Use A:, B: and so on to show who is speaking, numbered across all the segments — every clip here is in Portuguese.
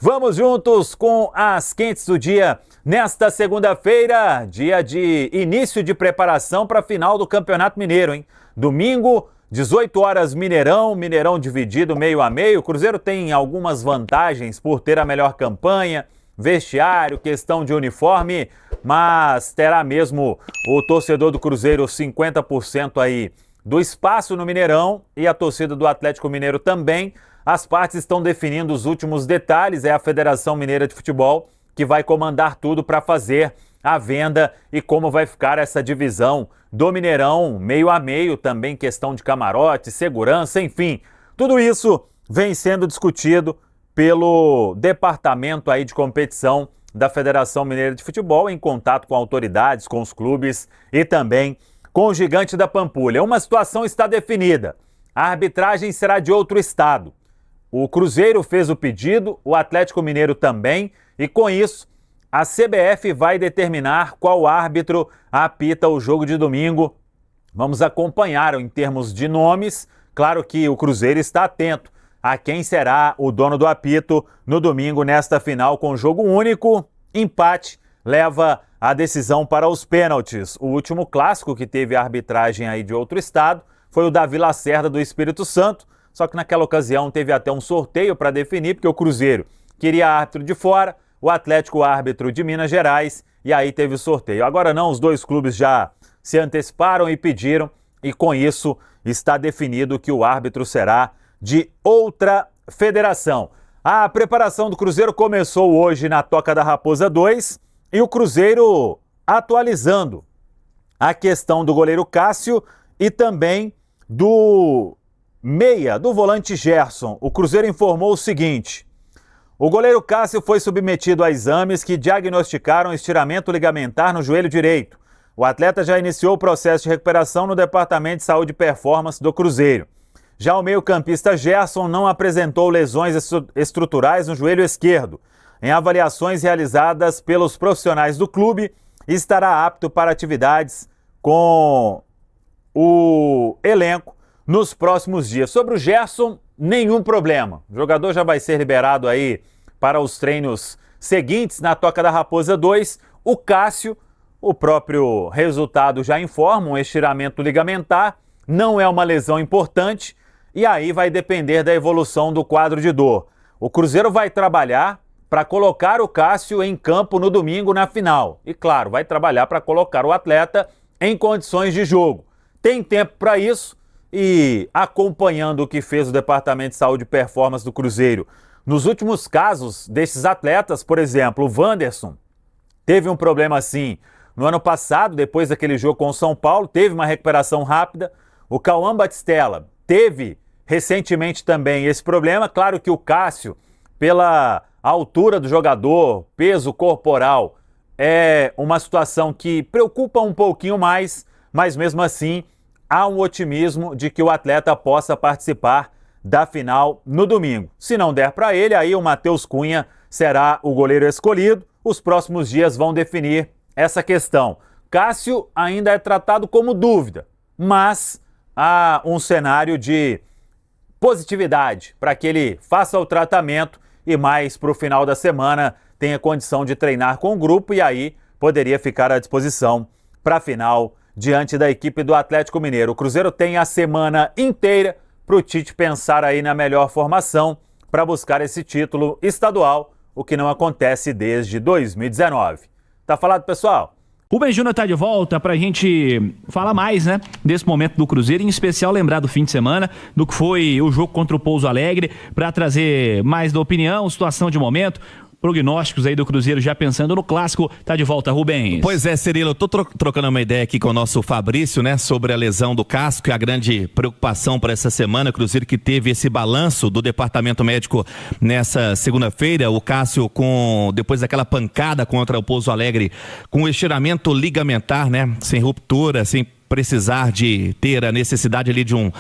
A: Vamos juntos com as quentes do dia. Nesta segunda-feira, dia de início de preparação para a final do Campeonato Mineiro, hein? Domingo, 18 horas, Mineirão dividido meio a meio. O Cruzeiro tem algumas vantagens por ter a melhor campanha, vestiário, questão de uniforme, mas terá mesmo o torcedor do Cruzeiro 50% aí do espaço no Mineirão e a torcida do Atlético Mineiro também. As partes estão definindo os últimos detalhes, é a Federação Mineira de Futebol que vai comandar tudo para fazer a venda e como vai ficar essa divisão do Mineirão, meio a meio, também questão de camarote, segurança, enfim. Tudo isso vem sendo discutido pelo departamento aí de competição da Federação Mineira de Futebol, em contato com autoridades, com os clubes e também com o Gigante da Pampulha. Uma situação está definida, a arbitragem será de outro estado. O Cruzeiro fez o pedido, o Atlético Mineiro também, e com isso a CBF vai determinar qual árbitro apita o jogo de domingo. Vamos acompanhar em termos de nomes. Claro que o Cruzeiro está atento a quem será o dono do apito no domingo nesta final com jogo único. Empate leva a decisão para os pênaltis. O último clássico que teve a arbitragem aí de outro estado foi o Davi Lacerda do Espírito Santo. Só que naquela ocasião teve até um sorteio para definir, porque o Cruzeiro queria árbitro de fora, o Atlético árbitro de Minas Gerais, e aí teve o sorteio. Agora não, os dois clubes já se anteciparam e pediram, e com isso está definido que o árbitro será de outra federação. A preparação do Cruzeiro começou hoje na Toca da Raposa 2, e o Cruzeiro atualizando a questão do goleiro Cássio e também do meia, do volante Gerson. O Cruzeiro informou o seguinte: o goleiro Cássio foi submetido a exames que diagnosticaram estiramento ligamentar no joelho direito. O atleta já iniciou o processo de recuperação no Departamento de Saúde e Performance do Cruzeiro. Já o meio-campista Gerson não apresentou lesões estruturais no joelho esquerdo. Em avaliações realizadas pelos profissionais do clube, estará apto para atividades com o elenco nos próximos dias. Sobre o Gerson, nenhum problema. O jogador já vai ser liberado aí para os treinos seguintes na Toca da Raposa 2. O Cássio, o próprio resultado já informa, um estiramento ligamentar, não é uma lesão importante e aí vai depender da evolução do quadro de dor. O Cruzeiro vai trabalhar para colocar o Cássio em campo no domingo na final. E claro, vai trabalhar para colocar o atleta em condições de jogo. Tem tempo para isso. E acompanhando o que fez o Departamento de Saúde e Performance do Cruzeiro, nos últimos casos desses atletas, por exemplo, o Wanderson teve um problema assim no ano passado, depois daquele jogo com o São Paulo, teve uma recuperação rápida. O Cauã Batistella teve recentemente também esse problema. Claro que o Cássio, pela altura do jogador, peso corporal, é uma situação que preocupa um pouquinho mais, mas mesmo assim há um otimismo de que o atleta possa participar da final no domingo. Se não der para ele, aí o Matheus Cunha será o goleiro escolhido. Os próximos dias vão definir essa questão. Cássio ainda é tratado como dúvida, mas há um cenário de positividade para que ele faça o tratamento e mais para o final da semana tenha condição de treinar com o grupo e aí poderia ficar à disposição para a final diante da equipe do Atlético Mineiro. O Cruzeiro tem a semana inteira para o Tite pensar aí na melhor formação para buscar esse título estadual, o que não acontece desde 2019. Tá falado, pessoal?
B: O Rubem Júnior tá de volta pra gente falar mais, né, desse momento do Cruzeiro, em especial lembrar do fim de semana, do que foi o jogo contra o Pouso Alegre, para trazer mais da opinião, situação de momento, prognósticos aí do Cruzeiro já pensando no clássico. Tá de volta, Rubens.
C: Pois é, Cirilo, eu tô trocando uma ideia aqui com o nosso Fabrício, né, sobre a lesão do Cássio, que é a grande preocupação para essa semana. O Cruzeiro que teve esse balanço do departamento médico nessa segunda-feira, o Cássio depois daquela pancada contra o Pouso Alegre, com estiramento ligamentar, né, sem ruptura, sem precisar de ter a necessidade ali de um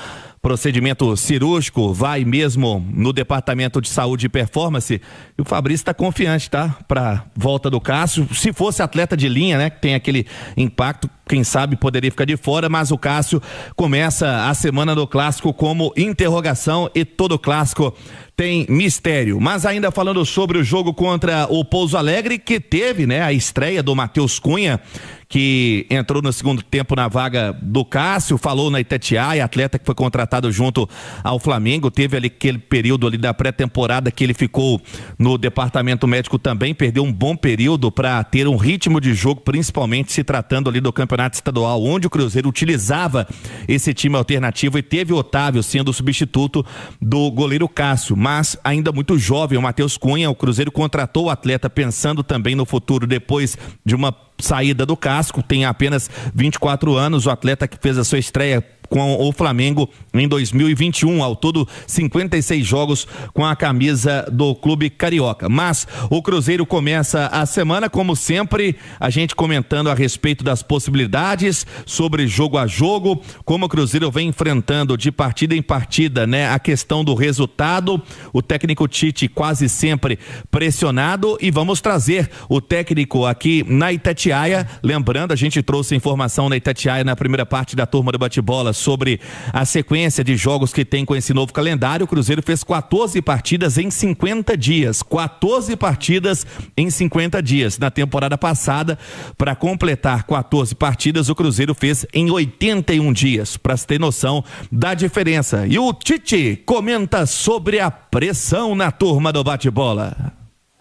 C: procedimento cirúrgico, vai mesmo no Departamento de Saúde e Performance, e o Fabrício está confiante, tá? Para volta do Cássio. Se fosse atleta de linha, né, que tem aquele impacto, quem sabe poderia ficar de fora, mas o Cássio começa a semana do clássico como interrogação e todo clássico tem mistério. Mas ainda falando sobre o jogo contra o Pouso Alegre, que teve, né, a estreia do Matheus Cunha, que entrou no segundo tempo na vaga do Cássio, falou na Itatiaia, atleta que foi contratado junto ao Flamengo, teve ali aquele período ali da pré-temporada que ele ficou no departamento médico também, perdeu um bom período para ter um ritmo de jogo, principalmente se tratando ali do campeonato estadual, onde o Cruzeiro utilizava esse time alternativo e teve o Otávio sendo o substituto do goleiro Cássio, mas ainda muito jovem o Matheus Cunha. O Cruzeiro contratou o atleta pensando também no futuro depois de uma saída do Casco, tem apenas 24 anos, o atleta que fez a sua estreia com o Flamengo em 2021, ao todo 56 jogos com a camisa do clube carioca. Mas o Cruzeiro começa a semana, como sempre, a gente comentando a respeito das possibilidades sobre jogo a jogo, como o Cruzeiro vem enfrentando de partida em partida, né, a questão do resultado, o técnico Tite quase sempre pressionado, e vamos trazer o técnico aqui na Itatiaia. Lembrando, a gente trouxe informação na Itatiaia na primeira parte da turma do bate-bola sobre a sequência de jogos que tem com esse novo calendário. O Cruzeiro fez 14 partidas em 50 dias. 14 partidas em 50 dias. Na temporada passada, para completar 14 partidas, o Cruzeiro fez em 81 dias, para se ter noção da diferença. E o Tite comenta sobre a pressão na turma do bate-bola.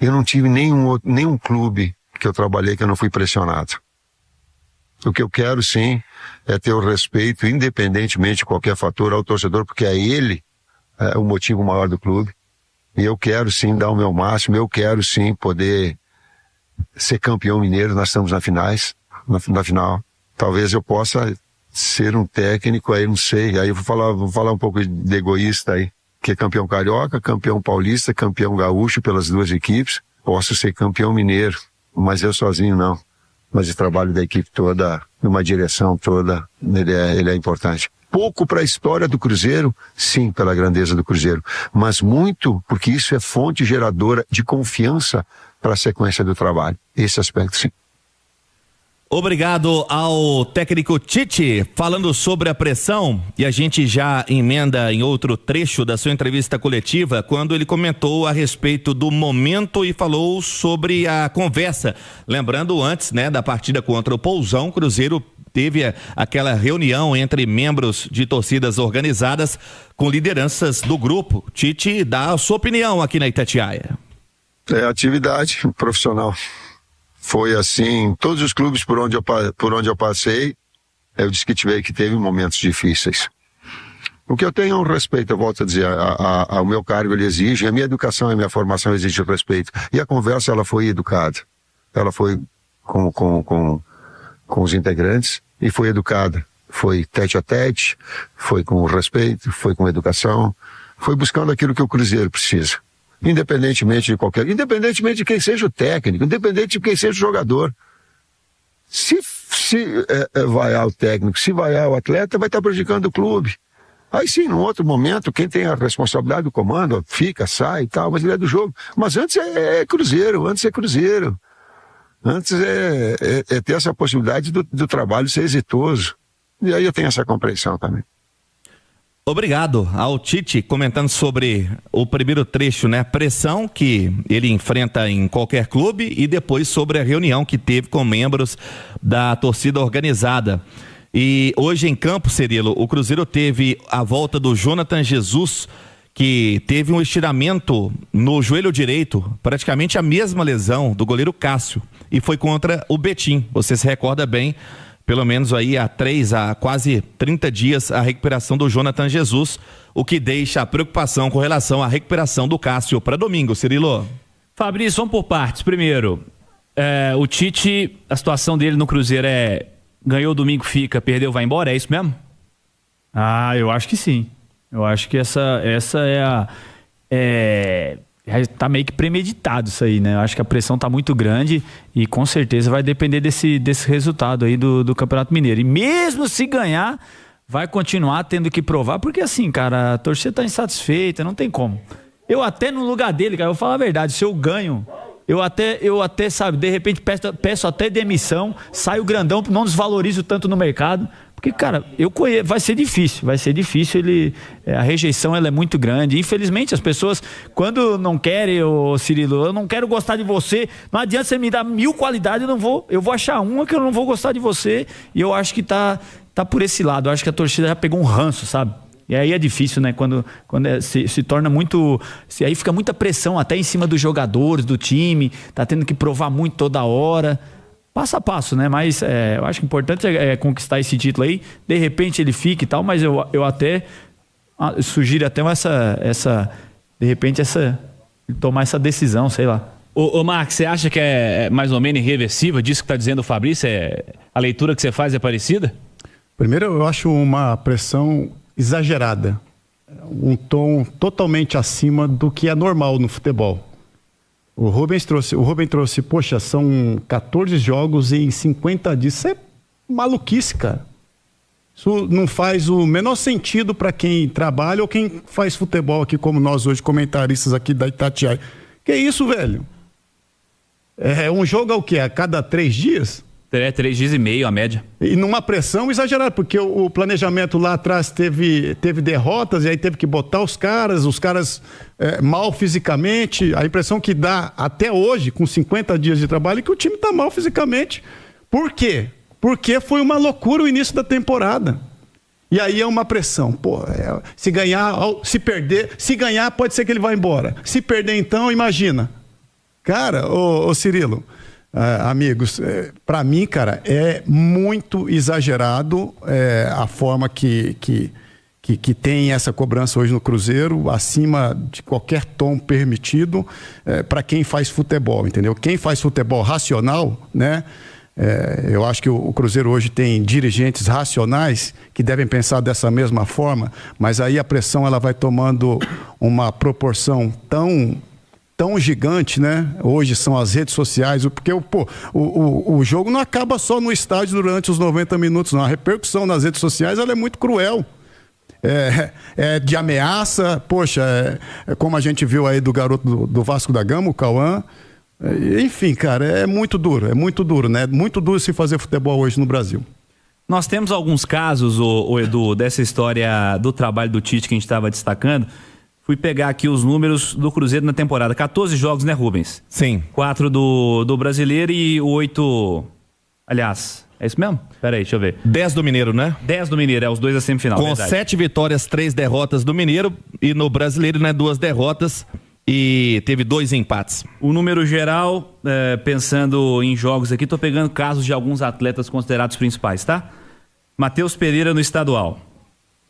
D: Eu não tive nenhum clube que eu trabalhei que eu não fui pressionado. O que eu quero, sim, é ter o respeito, independentemente de qualquer fator, ao torcedor, porque é ele o motivo maior do clube. E eu quero, sim, dar o meu máximo, eu quero, sim, poder ser campeão mineiro. Nós estamos na final. Talvez eu possa ser um técnico, aí não sei, aí eu vou falar um pouco de egoísta aí, que é campeão carioca, campeão paulista, campeão gaúcho pelas duas equipes. Posso ser campeão mineiro, mas eu sozinho não. Mas o trabalho da equipe toda, numa direção toda, ele é importante. Pouco para a história do Cruzeiro, sim, pela grandeza do Cruzeiro, mas muito porque isso é fonte geradora de confiança para a sequência do trabalho. Esse aspecto, sim.
C: Obrigado ao técnico Tite, falando sobre a pressão, e a gente já emenda em outro trecho da sua entrevista coletiva, quando ele comentou a respeito do momento e falou sobre a conversa. Lembrando, antes, né, da partida contra o Pousão, o Cruzeiro teve aquela reunião entre membros de torcidas organizadas com lideranças do grupo. Tite dá a sua opinião aqui na Itatiaia.
D: É atividade profissional. Foi assim, todos os clubes por onde eu passei, eu disse que teve momentos difíceis. O que eu tenho é um respeito, eu volto a dizer, ao meu cargo ele exige, a minha educação e a minha formação exigem respeito. E a conversa, ela foi educada. Ela foi com os integrantes e foi educada. Foi tete a tete, foi com respeito, foi com educação, foi buscando aquilo que o Cruzeiro precisa. Independentemente de quem seja o técnico, independente de quem seja o jogador. Se vaiar o técnico, se vaiar o atleta, vai estar prejudicando o clube. Aí sim, num outro momento, quem tem a responsabilidade do comando, fica, sai e tal, mas ele é do jogo. Mas antes é Cruzeiro. Antes é ter essa possibilidade do trabalho ser exitoso. E aí eu tenho essa compreensão também.
C: Obrigado ao Tite, comentando sobre o primeiro trecho, né? Pressão que ele enfrenta em qualquer clube, e depois sobre a reunião que teve com membros da torcida organizada. E hoje em campo, Cirilo, o Cruzeiro teve a volta do Jonathan Jesus, que teve um estiramento no joelho direito, praticamente a mesma lesão do goleiro Cássio, e foi contra o Betim. Você se recorda bem, pelo menos aí há quase 30 dias, a recuperação do Jonathan Jesus, o que deixa a preocupação com relação à recuperação do Cássio para domingo, Cirilo.
B: Fabrício, vamos por partes. Primeiro, o Tite, a situação dele no Cruzeiro ganhou domingo, fica, perdeu, vai embora, é isso mesmo? Ah, eu acho que sim. Eu acho que essa tá meio que premeditado isso aí, né? Eu acho que a pressão tá muito grande e com certeza vai depender desse resultado aí do Campeonato Mineiro. E mesmo se ganhar, vai continuar tendo que provar, porque assim, cara, a torcida tá insatisfeita, não tem como. Eu até no lugar dele, cara, eu vou falar a verdade, se eu ganho, eu até sabe, de repente peço até demissão, saio grandão, não desvalorizo tanto no mercado, Porque, cara, vai ser difícil, a rejeição ela é muito grande. Infelizmente, as pessoas, quando não querem, Cirilo, eu não quero gostar de você, não adianta você me dar 1000 qualidades, eu vou achar uma que eu não vou gostar de você, e eu acho que tá por esse lado, eu acho que a torcida já pegou um ranço, sabe? E aí é difícil, né? Quando se torna muito... Aí fica muita pressão até em cima dos jogadores, do time, tá tendo que provar muito toda hora... Passo a passo, né? Mas eu acho que o importante é conquistar esse título aí. De repente ele fica e tal, mas eu até sugiro até de repente tomar essa decisão, sei lá.
E: Ô Max, você acha que é mais ou menos irreversível disso que está dizendo o Fabrício? A leitura que você faz é parecida?
F: Primeiro, eu acho uma pressão exagerada. Um tom totalmente acima do que é normal no futebol. O Rubens trouxe, poxa, são 14 jogos em 50 dias. Isso é maluquice, cara. Isso não faz o menor sentido para quem trabalha ou quem faz futebol aqui, como nós hoje, comentaristas aqui da Itatiaia. Que isso, velho? É um jogo ao quê? A cada 3 dias?
E: 3 dias e meio, a média.
F: E numa pressão exagerada, porque o planejamento lá atrás teve derrotas e aí teve que botar os caras mal fisicamente. A impressão que dá até hoje, com 50 dias de trabalho, é que o time tá mal fisicamente. Por quê? Porque foi uma loucura o início da temporada. E aí é uma pressão. Pô, se ganhar, se perder, se ganhar pode ser que ele vá embora. Se perder então, imagina. Cara, ô Cirilo... amigos, para mim, cara, é muito exagerado a forma que tem essa cobrança hoje no Cruzeiro, acima de qualquer tom permitido para quem faz futebol, entendeu? Quem faz futebol racional, né? Eu acho que o Cruzeiro hoje tem dirigentes racionais que devem pensar dessa mesma forma, mas aí a pressão ela vai tomando uma proporção tão gigante, né? Hoje são as redes sociais, porque o jogo não acaba só no estádio durante os 90 minutos, não. A repercussão nas redes sociais ela é muito cruel. De ameaça, poxa, como a gente viu aí do garoto do Vasco da Gama, o Cauã. Enfim, cara, é muito duro, né? Muito duro se fazer futebol hoje no Brasil.
E: Nós temos alguns casos, o Edu, dessa história do trabalho do Tite que a gente estava destacando. Fui pegar aqui os números do Cruzeiro na temporada. 14 jogos, né, Rubens?
C: Sim.
E: 4 do Brasileiro e 8... Aliás, é isso mesmo? Peraí, deixa eu ver.
C: 10 do Mineiro, né?
E: 10 do Mineiro, os 2 da semifinal.
C: Com 7 vitórias, 3 derrotas do Mineiro. E no Brasileiro, né, 2 derrotas e teve 2 empates.
E: O número geral, pensando em jogos aqui, tô pegando casos de alguns atletas considerados principais, tá? Matheus Pereira no estadual.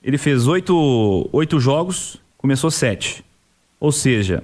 E: Ele fez 8 jogos... Começou 7. Ou seja,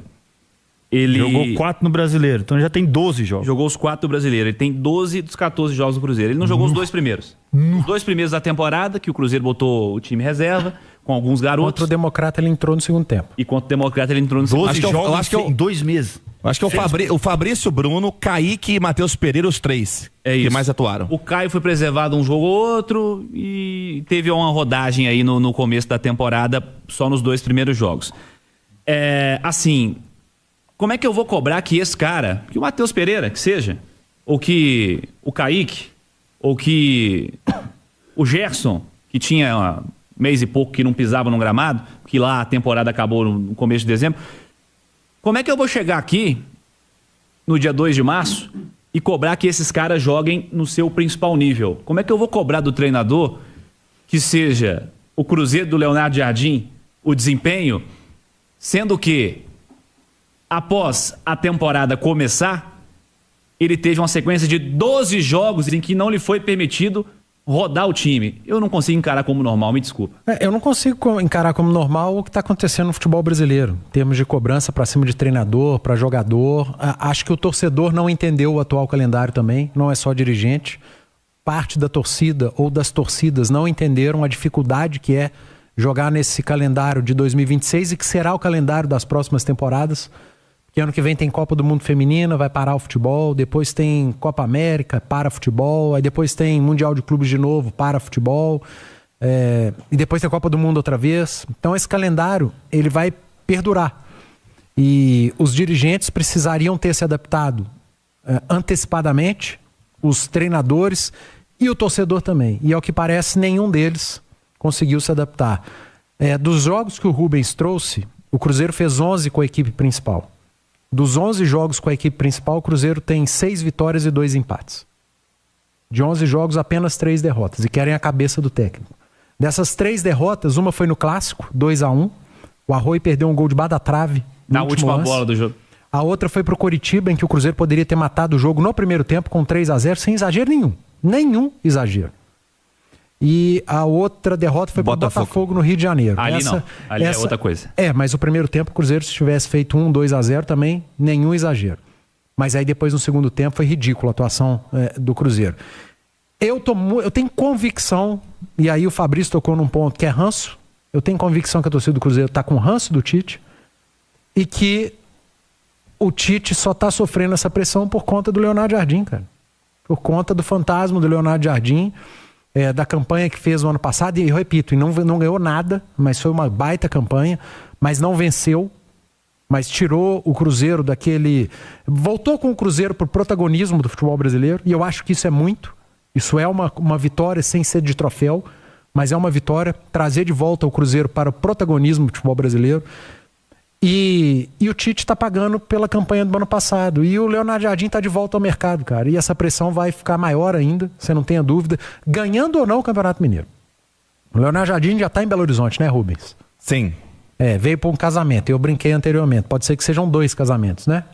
E: ele...
B: Jogou 4 no Brasileiro, então já tem 12 jogos.
E: Jogou os 4 do Brasileiro. Ele tem 12 dos 14 jogos do Cruzeiro. Ele não jogou os 2 primeiros. Os 2 primeiros da temporada, que o Cruzeiro botou o time reserva, com alguns garotos.
G: Contra o Democrata ele entrou no segundo tempo.
E: E contra o Democrata ele entrou no segundo tempo.
B: 12 jogos em 2 meses.
C: Acho que é o Fabrício, Bruno, Kaique e Matheus Pereira, os 3 que mais atuaram.
E: O Caio foi preservado um jogo ou outro e teve uma rodagem aí no começo da temporada, só nos 2 primeiros jogos. Assim, como é que eu vou cobrar que esse cara, que o Matheus Pereira, que seja, ou que o Kaique, ou que o Gerson, que tinha mês e pouco que não pisava no gramado, que lá a temporada acabou no começo de dezembro, como é que eu vou chegar aqui no dia 2 de março e cobrar que esses caras joguem no seu principal nível? Como é que eu vou cobrar do treinador que seja o Cruzeiro do Leonardo Jardim o desempenho, sendo que após a temporada começar, ele teve uma sequência de 12 jogos em que não lhe foi permitido rodar o time? Eu não consigo encarar como normal, me desculpa.
G: Eu não consigo encarar como normal o que está acontecendo no futebol brasileiro, em termos de cobrança para cima de treinador, para jogador. Acho que o torcedor não entendeu o atual calendário também, não é só dirigente. Parte da torcida ou das torcidas não entenderam a dificuldade que é jogar nesse calendário de 2026 e que será o calendário das próximas temporadas. Que ano que vem tem Copa do Mundo Feminina, vai parar o futebol, depois tem Copa América, para futebol, aí depois tem Mundial de Clubes de novo, para futebol, e depois tem Copa do Mundo outra vez. Então esse calendário, ele vai perdurar. E os dirigentes precisariam ter se adaptado antecipadamente, os treinadores E o torcedor também. E ao que parece, nenhum deles conseguiu se adaptar. Dos jogos que o Rubens trouxe, o Cruzeiro fez 11 com a equipe principal. Dos 11 jogos com a equipe principal, o Cruzeiro tem 6 vitórias e 2 empates. De 11 jogos, apenas 3 derrotas. E querem a cabeça do técnico. Dessas 3 derrotas, uma foi no Clássico, 2-1. O Arroio perdeu um gol debaixo da trave.
E: Na última bola do jogo.
G: A outra foi pro Coritiba, em que o Cruzeiro poderia ter matado o jogo no primeiro tempo com 3-0, sem exagero nenhum. Nenhum exagero. E a outra derrota foi pro Botafogo no Rio de Janeiro.
E: Ali não. Ali é outra coisa.
G: Mas o primeiro tempo o Cruzeiro, se tivesse feito 2-0 também, nenhum exagero. Mas aí depois no segundo tempo foi ridícula a atuação do Cruzeiro. Eu tenho convicção, e aí o Fabrício tocou num ponto que é ranço. Eu tenho convicção que a torcida do Cruzeiro tá com ranço do Tite e que o Tite só tá sofrendo essa pressão por conta do Leonardo Jardim, cara. Por conta do fantasma do Leonardo Jardim, da campanha que fez no ano passado, e eu repito, não ganhou nada, mas foi uma baita campanha, mas não venceu, mas tirou o Cruzeiro daquele... Voltou com o Cruzeiro pro protagonismo do futebol brasileiro, e eu acho que isso é muito. Isso é uma vitória sem ser de troféu, mas é uma vitória trazer de volta o Cruzeiro para o protagonismo do futebol brasileiro. E o Tite está pagando pela campanha do ano passado. E o Leonardo Jardim está de volta ao mercado, cara. E essa pressão vai ficar maior ainda, você não tenha dúvida, ganhando ou não o Campeonato Mineiro. O Leonardo Jardim já está em Belo Horizonte, né, Rubens?
C: Sim.
G: Veio para um casamento. Eu brinquei anteriormente. Pode ser que sejam 2 casamentos, né?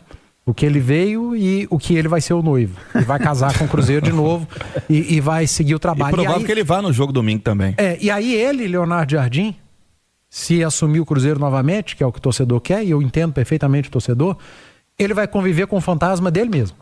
G: O que ele veio e o que ele vai ser o noivo. E vai casar com o Cruzeiro de novo e vai seguir o trabalho.
C: E provável que ele vá no jogo domingo também.
G: E aí ele, Leonardo Jardim, se assumir o Cruzeiro novamente, que é o que o torcedor quer, e eu entendo perfeitamente o torcedor, ele vai conviver com o fantasma dele mesmo.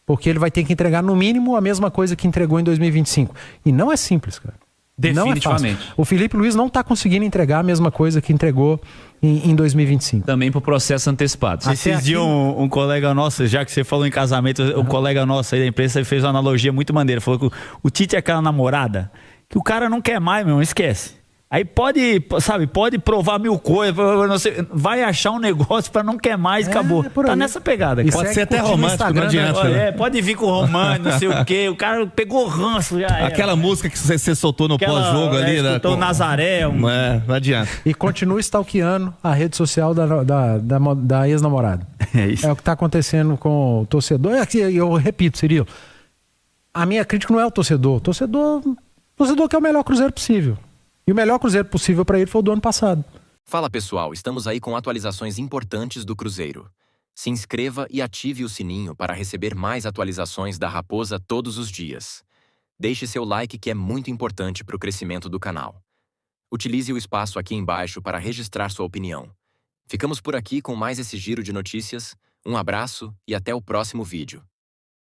G: Porque ele vai ter que entregar no mínimo a mesma coisa que entregou em 2025. E não é simples, cara.
E: Definitivamente.
G: Não é fácil. O Felipe Luiz não está conseguindo entregar a mesma coisa que entregou em 2025.
E: Também por processo antecipado.
H: Esses dias um colega nosso, já que você falou em casamento, o colega nosso aí da imprensa fez uma analogia muito maneira. Falou que o Tite é aquela namorada que o cara não quer mais, meu irmão, esquece. Aí pode provar 1000 coisas, vai achar um negócio pra não quer mais, acabou. Tá nessa pegada.
C: Pode ser até romântico, não adianta.
H: Pode vir com romântico, não sei o quê. O cara pegou ranço, já era.
C: Aquela música que você soltou no pós-jogo ali, né?
H: Soltou Nazaré.
C: Não adianta.
G: E continua stalkeando a rede social da ex-namorada.
H: É isso.
G: É o que tá acontecendo com o torcedor. Eu repito, Cirilo, a minha crítica não é o torcedor. O torcedor quer o melhor Cruzeiro possível. E o melhor Cruzeiro possível para ele foi o do ano passado.
I: Fala pessoal, estamos aí com atualizações importantes do Cruzeiro. Se inscreva e ative o sininho para receber mais atualizações da Raposa todos os dias. Deixe seu like que é muito importante para o crescimento do canal. Utilize o espaço aqui embaixo para registrar sua opinião. Ficamos por aqui com mais esse giro de notícias. Um abraço e até o próximo vídeo.